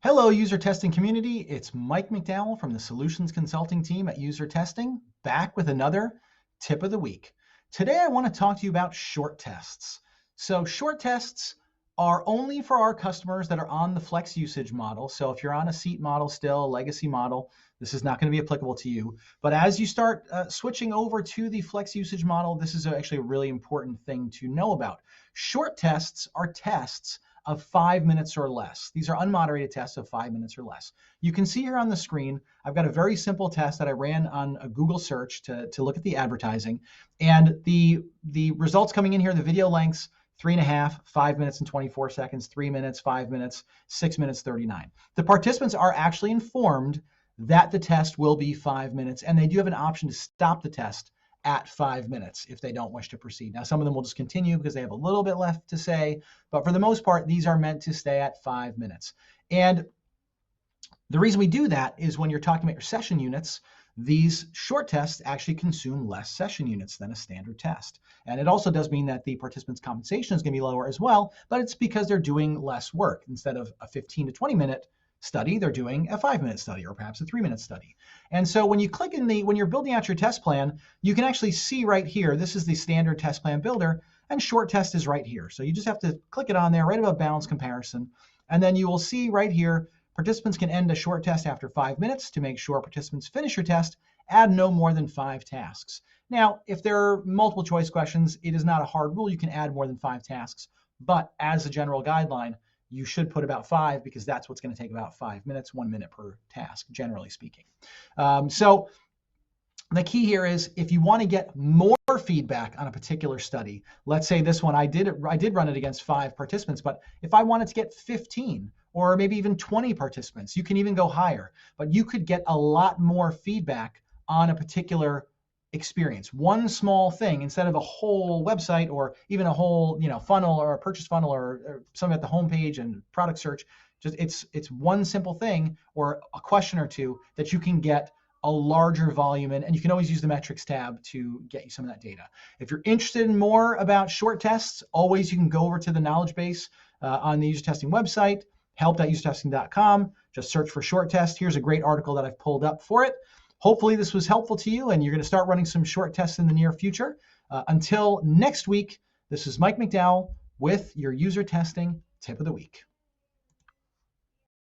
Hello, user testing community. It's Mike McDowell from the Solutions Consulting team at User Testing, back with another tip of the week. Today, I want to talk to you about short tests. So short tests are only for our customers that are on the flex usage model. So if you're on a seat model still, legacy model, this is not going to be applicable to you. But as you start switching over to the flex usage model, this is actually a really important thing to know about. Short tests are tests of 5 minutes or less. These are unmoderated tests of 5 minutes or less. You can see here on the screen, I've got a very simple test that I ran on a Google search to look at the advertising. And the results coming in here, the video lengths, 3.5, 5 minutes and 24 seconds, 3 minutes, 5 minutes, 6 minutes, 39. The participants are actually informed that the test will be 5 minutes, and they do have an option to stop the test at 5 minutes if they don't wish to proceed. Now, some of them will just continue because they have a little bit left to say, but for the most part, these are meant to stay at 5 minutes. And the reason we do that is when you're talking about your session units, these short tests actually consume less session units than a standard test. And it also does mean that the participants' compensation is going to be lower as well, but it's because they're doing less work. Instead of a 15 to 20 minute study, they're doing a 5 minute study or perhaps a 3 minute study. And so when you click when you're building out your test plan, you can actually see right here, this is the standard test plan builder, and short test is right here. So you just have to click it on there right above balance comparison. And then you will see right here, participants can end a short test after 5 minutes. To make sure participants finish your test, add no more than 5 tasks. Now, if there are multiple choice questions, it is not a hard rule. You can add more than 5 tasks, but as a general guideline, you should put about 5 because that's what's going to take about 5 minutes, 1 minute per task, generally speaking. So the key here is if you want to get more feedback on a particular study, let's say this one, I did run it against 5 participants, but if I wanted to get 15 or maybe even 20 participants, you can even go higher, but you could get a lot more feedback on a particular experience. One small thing, instead of a whole website or even a whole funnel or a purchase funnel or something at the homepage and product search, just it's one simple thing or a question or two that you can get a larger volume in, and you can always use the metrics tab to get you some of that data. If you're interested in more about short tests, always you can go over to the knowledge base on the user testing website, help.usertesting.com. Just search for short test. Here's a great article that I've pulled up for it. Hopefully this was helpful to you and you're going to start running some short tests in the near future. Until next week, this is Mike McDowell with your user testing tip of the week.